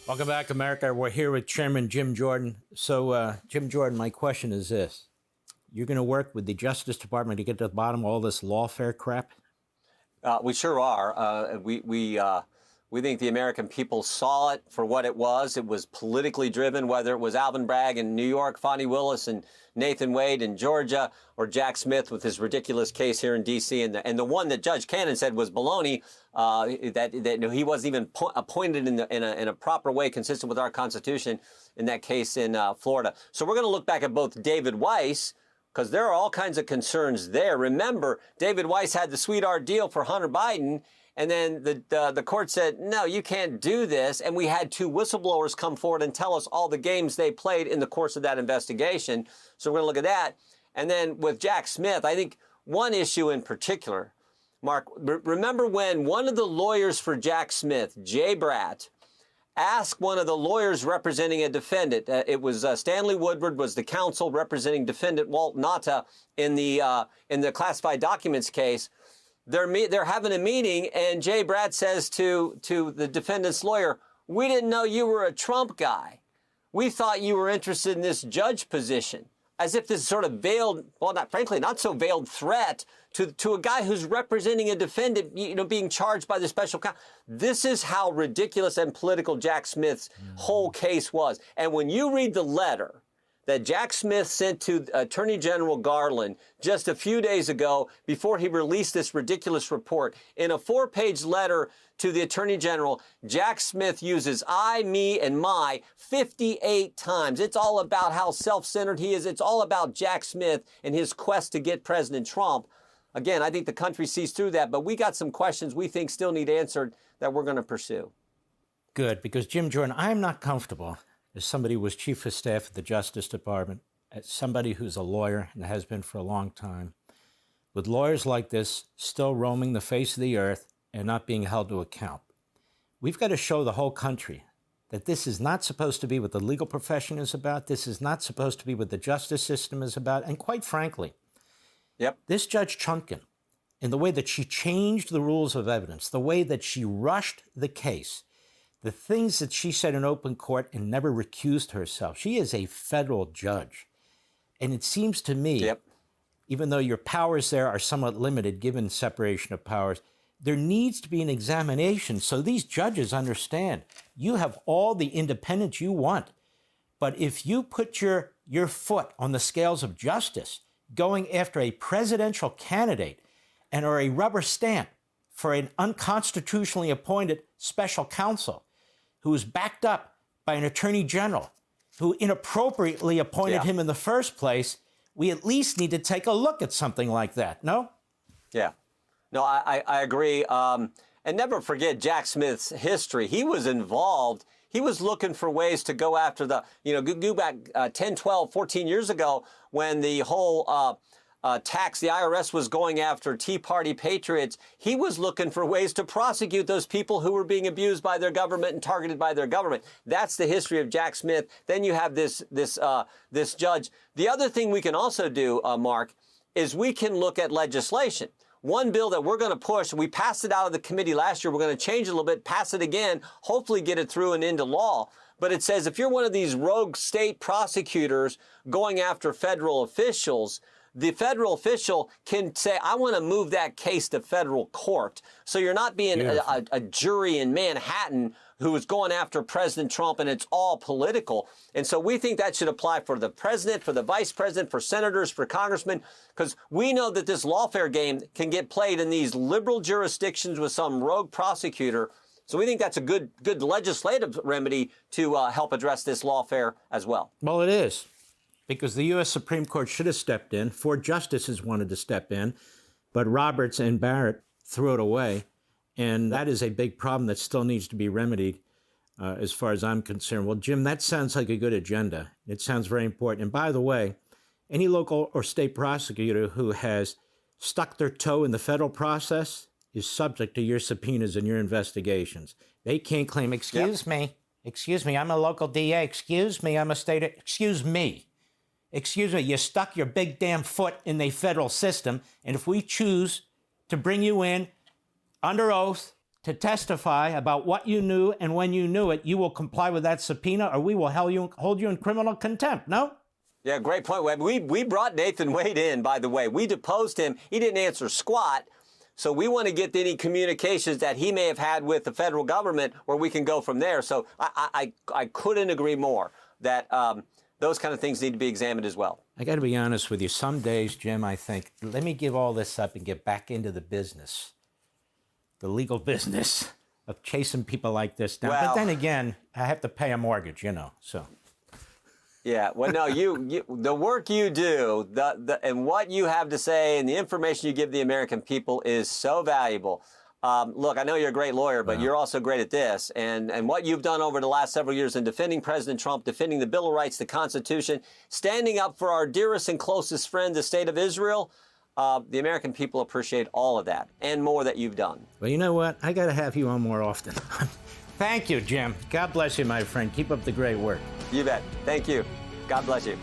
Welcome back, America. We're here with Chairman Jim Jordan. So, Jim Jordan, my question is this. You're going to work with the Justice Department to get to the bottom of all this lawfare crap? We sure are. We think the American people saw it for what it was. It was politically driven, whether it was Alvin Bragg in New York, Fonnie Willis and Nathan Wade in Georgia, or Jack Smith with his ridiculous case here in D.C. And the one that Judge Cannon said was baloney, that he wasn't even appointed in a proper way consistent with our Constitution in that case in Florida. So we're going to look back at both David Weiss, because there are all kinds of concerns there. Remember, David Weiss had the sweetheart deal for Hunter Biden, and then the court said, no, you can't do this. And we had two whistleblowers come forward and tell us all the games they played in the course of that investigation. So we're going to look at that. And then with Jack Smith, I think one issue in particular, Mark, remember when one of the lawyers for Jack Smith, Jay Bratt, asked one of the lawyers representing a defendant, it was Stanley Woodward was the counsel representing defendant Walt Nata in the classified documents case. They're having a meeting, and Jay Bratt says to the defendant's lawyer, "We didn't know you were a Trump guy. We thought you were interested in this judge position." As if this sort of veiled, well, not so veiled threat to a guy who's representing a defendant, being charged by the special counsel. This is how ridiculous and political Jack Smith's whole case was. And when you read the letter that Jack Smith sent to Attorney General Garland just a few days ago before he released this ridiculous report, in a 4-page letter to the Attorney General, Jack Smith uses I, me, and my 58 times. It's all about how self-centered he is. It's all about Jack Smith and his quest to get President Trump. Again, I think the country sees through that, but we got some questions we think still need answered that we're going to pursue. Good, because Jim Jordan, I'm not comfortable as somebody who was chief of staff at the Justice Department, as somebody who's a lawyer and has been for a long time, with lawyers like this still roaming the face of the earth and not being held to account. We've got to show the whole country that this is not supposed to be what the legal profession is about. This is not supposed to be what the justice system is about. And quite frankly, this Judge Chunkin, in the way that she changed the rules of evidence, the way that she rushed the case, the things that she said in open court and never recused herself. She is a federal judge. And it seems to me, even though your powers there are somewhat limited given separation of powers, there needs to be an examination so these judges understand you have all the independence you want. But if you put your foot on the scales of justice, going after a presidential candidate and are a rubber stamp for an unconstitutionally appointed special counsel who is backed up by an attorney general who inappropriately appointed him in the first place, we at least need to take a look at something like that, no? Yeah. No, I agree. And never forget Jack Smith's history. He was involved. He was looking for ways to go after the, go back 10, 12, 14 years ago when the whole the IRS was going after Tea Party patriots. He was looking for ways to prosecute those people who were being abused by their government and targeted by their government. That's the history of Jack Smith. Then you have this judge. The other thing we can also do, Mark, is we can look at legislation. One bill that we're going to push, we passed it out of the committee last year. We're going to change it a little bit, pass it again, hopefully get it through and into law. But it says if you're one of these rogue state prosecutors going after federal officials, the federal official can say, I want to move that case to federal court. So you're not being a jury in Manhattan who is going after President Trump, and it's all political. And so we think that should apply for the president, for the vice president, for senators, for congressmen, because we know that this lawfare game can get played in these liberal jurisdictions with some rogue prosecutor. So we think that's a good legislative remedy to help address this lawfare as well. Well, it is, because the U.S. Supreme Court should have stepped in. 4 justices wanted to step in, but Roberts and Barrett threw it away. And that is a big problem that still needs to be remedied as far as I'm concerned. Well, Jim, that sounds like a good agenda. It sounds very important. And by the way, any local or state prosecutor who has stuck their toe in the federal process is subject to your subpoenas and your investigations. They can't claim, excuse me, I'm a local DA, excuse me, I'm a state, excuse me, you stuck your big damn foot in the federal system, and if we choose to bring you in under oath to testify about what you knew and when you knew it, you will comply with that subpoena or we will hold you in criminal contempt, no? Yeah, great point, Webb. We brought Nathan Wade in, by the way. We deposed him. He didn't answer squat. So we want to get any communications that he may have had with the federal government where we can go from there. So I couldn't agree more that those kind of things need to be examined as well. I got to be honest with you. Some days, Jim, I think, let me give all this up and get back into the business, the legal business of chasing people like this down. Well, but then again, I have to pay a mortgage, so. Yeah, well, no, you the work you do, and what you have to say, and the information you give the American people is so valuable. Look, I know you're a great lawyer, but you're also great at this. And what you've done over the last several years in defending President Trump, defending the Bill of Rights, the Constitution, standing up for our dearest and closest friend, the state of Israel, the American people appreciate all of that and more that you've done. Well, you know what? I got to have you on more often. Thank you, Jim. God bless you, my friend. Keep up the great work. You bet. Thank you. God bless you.